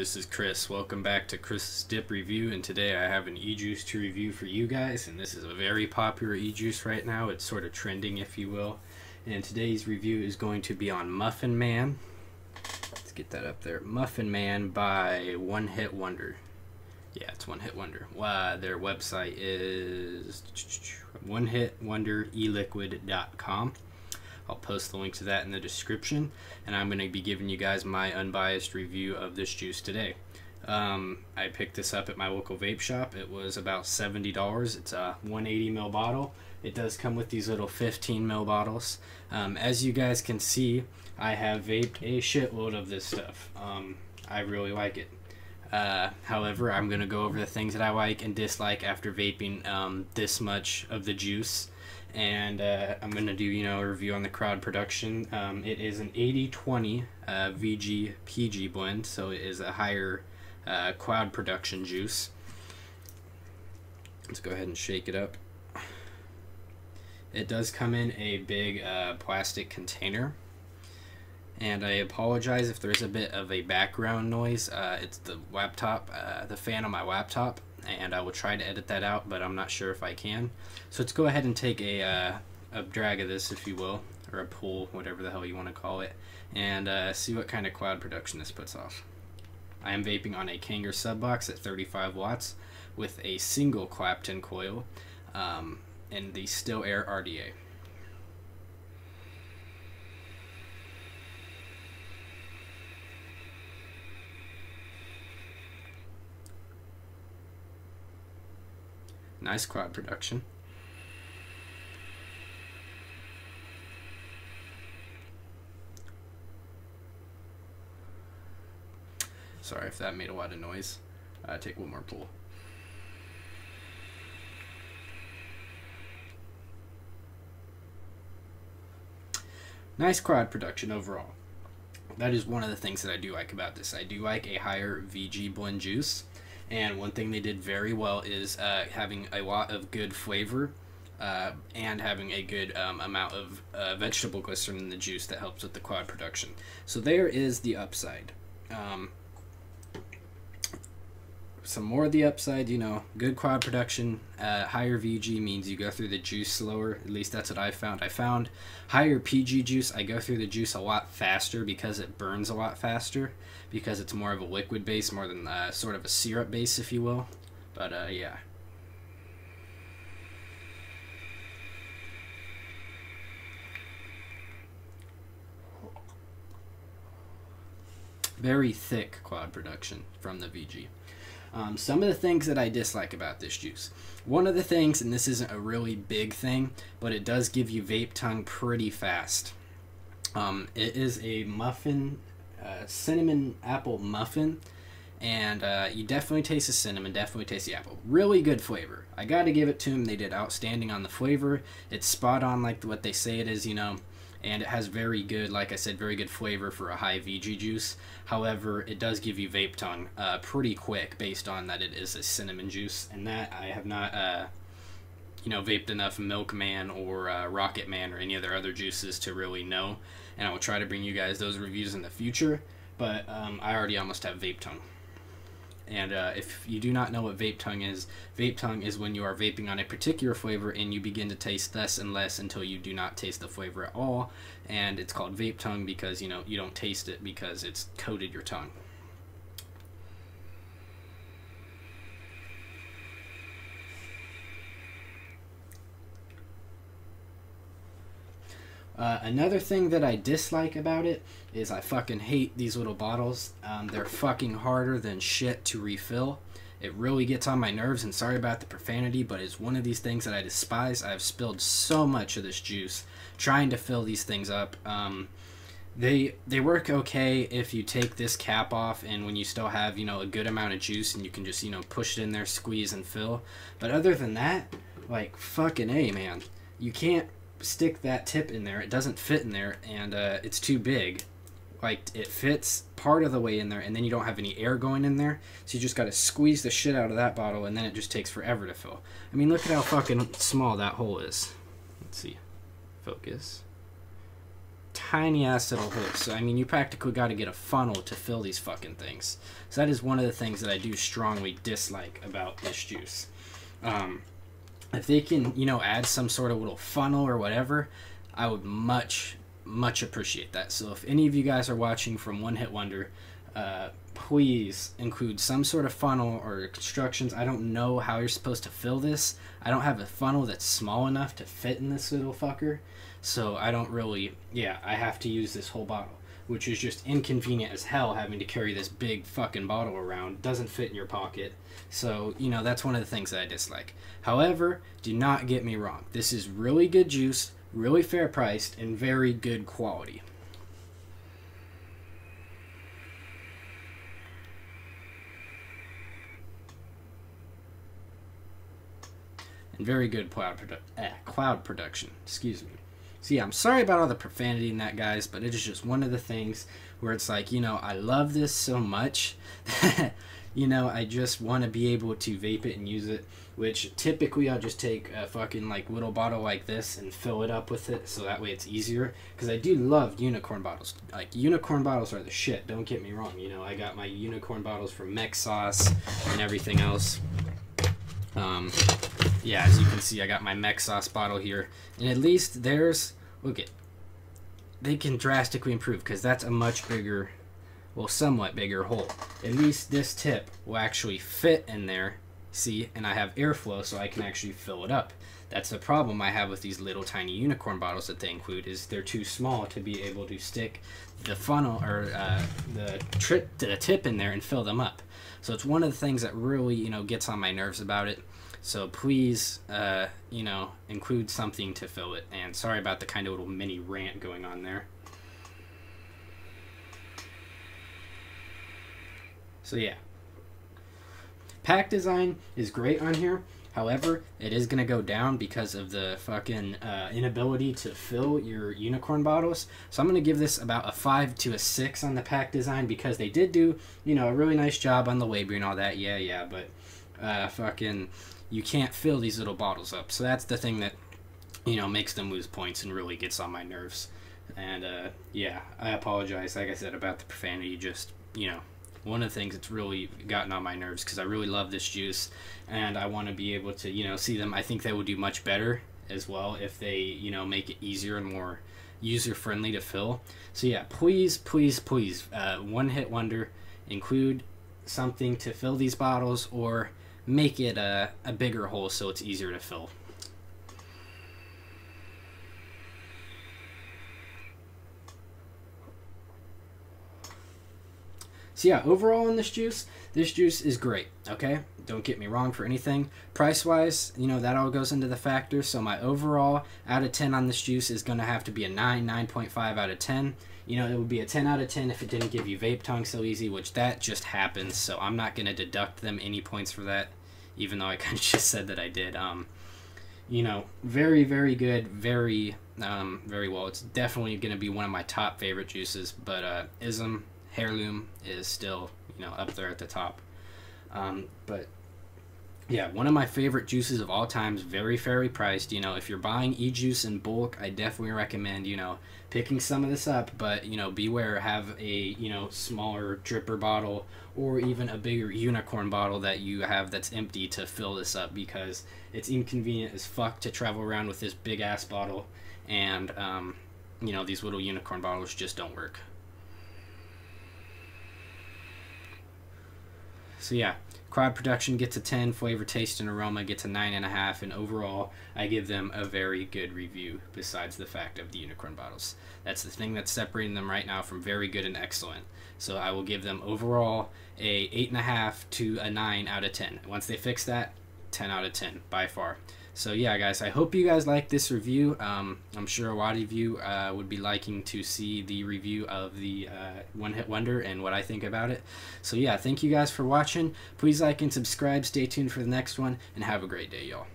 this is Chris. Welcome back to Chris's Dip Review, and today I have an e-juice to review for you guys, and this is a very popular e-juice right now. It's sort of trending, if you will, and today's review is going to be on Muffin Man. Let's get that up there. Muffin Man by One Hit Wonder. Yeah, it's One Hit Wonder. Their website is onehitwondereliquid.com. I'll post the link to that in the description, and I'm going to be giving you guys my unbiased review of this juice today. I picked this up at my local vape shop. It was about $70. It's a 180 ml bottle. It does come with these little 15 ml bottles. As you guys can see, I have vaped a shitload of this stuff. I really like it. However, I'm going to go over the things that I like and dislike after vaping this much of the juice. And I'm going to do, a review on the crowd production. It is an 80-20 VG-PG blend, so it is a higher cloud production juice. Let's go ahead and shake it up. It does come in a big plastic container. And I apologize if there's a bit of a background noise. It's the laptop, the fan on my laptop. And I will try to edit that out, but I'm not sure if I can. So let's go ahead and take a drag of this, if you will, or a pull, whatever the hell you want to call it, and see what kind of cloud production this puts off. I am vaping on a Kanger subbox at 35 watts with a single Clapton coil in the Still Air RDA. Nice cloud production. Sorry if that made a lot of noise. Take one more pull. Nice cloud production overall. That is one of the things that I do like about this. I do like a higher VG blend juice. And one thing they did very well is having a lot of good flavor and having a good amount of vegetable glycerin in the juice that helps with the cloud production. So there is the upside. Some more of the upside, good cloud production. Higher VG means you go through the juice slower. At least that's what I found. I found higher PG juice, I go through the juice a lot faster because it burns a lot faster, because it's more of a liquid base more than sort of a syrup base, if you will. But yeah. Very thick cloud production from the VG. Some of the things that I dislike about this juice. One of the things, and this isn't a really big thing, but it does give you vape tongue pretty fast. It is a muffin, cinnamon apple muffin, and you definitely taste the cinnamon, definitely taste the apple. Really good flavor. I gotta give it to them. They did outstanding on the flavor. It's spot on like what they say it is, and it has very good, like I said, very good flavor for a high VG juice. However, it does give you vape tongue pretty quick based on that it is a cinnamon juice, and that I have not, vaped enough Milkman or Rocket Man or any of their other juices to really know, and I will try to bring you guys those reviews in the future, but I already almost have vape tongue. And if you do not know what vape tongue is when you are vaping on a particular flavor and you begin to taste less and less until you do not taste the flavor at all. And it's called vape tongue because, you don't taste it because it's coated your tongue. Another thing that I dislike about it is I fucking hate these little bottles. They're fucking harder than shit to refill. It really gets on my nerves, and sorry about the profanity, but it's one of these things that I despise. I've spilled so much of this juice trying to fill these things up. They work okay if you take this cap off and when you still have, a good amount of juice and you can just, push it in there, squeeze and fill. But other than that, like, fucking A, man. You can't stick that tip in there. It doesn't fit in there, and it's too big. Like, it fits part of the way in there, and then you don't have any air going in there, so you just got to squeeze the shit out of that bottle, and then it just takes forever to fill. I mean, look at how fucking small that hole is. Let's see. Focus. tiny ass little holes. So I mean, you practically got to get a funnel to fill these fucking things. So that is one of the things that I do strongly dislike about this juice. If they can, you know, add some sort of little funnel or whatever, I would much appreciate that. So if any of you guys are watching from One Hit Wonder, please include some sort of funnel or constructions. I don't know how you're supposed to fill this. I don't have a funnel that's small enough to fit in this little fucker, so I don't really, I have to use this whole bottle, which is just inconvenient as hell, having to carry this big fucking bottle around. Doesn't fit in your pocket. So, you know, that's one of the things that I dislike. However, do not get me wrong. This is really good juice, really fair priced, and very good quality. And very good cloud production. Excuse me. So yeah, I'm sorry about all the profanity in that, guys, but it is just one of the things where it's like, you know, I love this so much that, you know, I just want to be able to vape it and use it, which typically I'll just take a fucking like little bottle like this and fill it up with it, so that way it's easier, because I do love unicorn bottles. Like, unicorn bottles are the shit, don't get me wrong. You know, I got my unicorn bottles from Mech Sauce and everything else. Yeah, as you can see, I got my Mech Sauce bottle here, and at least there's, look it, they can drastically improve, because that's a much bigger, well, somewhat bigger hole. At least this tip will actually fit in there, see, and I have airflow, so I can actually fill it up. That's the problem I have with these little tiny unicorn bottles that they include, is they're too small to be able to stick the funnel or the tip in there and fill them up. So it's one of the things that really, you know, gets on my nerves about it. So please, you know, include something to fill it. And sorry about the kind of little mini rant going on there. So yeah, pack design is great on here. However, it is going to go down because of the fucking inability to fill your unicorn bottles. So I'm going to give this about a 5 to a 6 on the pack design, because they did do, you know, a really nice job on the labeling and all that. Yeah, but fucking, you can't fill these little bottles up. So that's the thing that, you know, makes them lose points and really gets on my nerves. And yeah, I apologize, like I said, about the profanity. Just, you know, one of the things that's really gotten on my nerves, because I really love this juice and I want to be able to, you know, see them. I think they would do much better as well if they, you know, make it easier and more user friendly to fill. So yeah, please, One Hit Wonder, include something to fill these bottles, or make it a bigger hole so it's easier to fill. So yeah, overall in this juice is great, okay? Don't get me wrong for anything. Price-wise, you know, that all goes into the factor. So my overall out of 10 on this juice is going to have to be a 9.5 out of 10. You know, it would be a 10 out of 10 if it didn't give you vape tongue so easy, which that just happens. So I'm not going to deduct them any points for that, even though I kind of just said that I did. You know, very good, very well. It's definitely going to be one of my top favorite juices, but Ism Heirloom is still, you know, up there at the top. But yeah, one of my favorite juices of all time, is very fairly priced. You know, if you're buying e-juice in bulk, I definitely recommend, you know, picking some of this up, but, you know, beware, have a, you know, smaller dripper bottle or even a bigger unicorn bottle that you have that's empty to fill this up, because it's inconvenient as fuck to travel around with this big ass bottle, and you know, these little unicorn bottles just don't work. So yeah, crowd production gets a 10, flavor, taste, and aroma gets a 9.5, and overall, I give them a very good review, besides the fact of the unicorn bottles. That's the thing that's separating them right now from very good and excellent. So I will give them overall a 8.5 to a 9 out of 10. Once they fix that, 10 out of 10, by far. So yeah, guys, I hope you guys like this review. I'm sure a lot of you would be liking to see the review of the One Hit Wonder and what I think about it. So yeah, thank you guys for watching. Please like and subscribe. Stay tuned for the next one, and have a great day, y'all.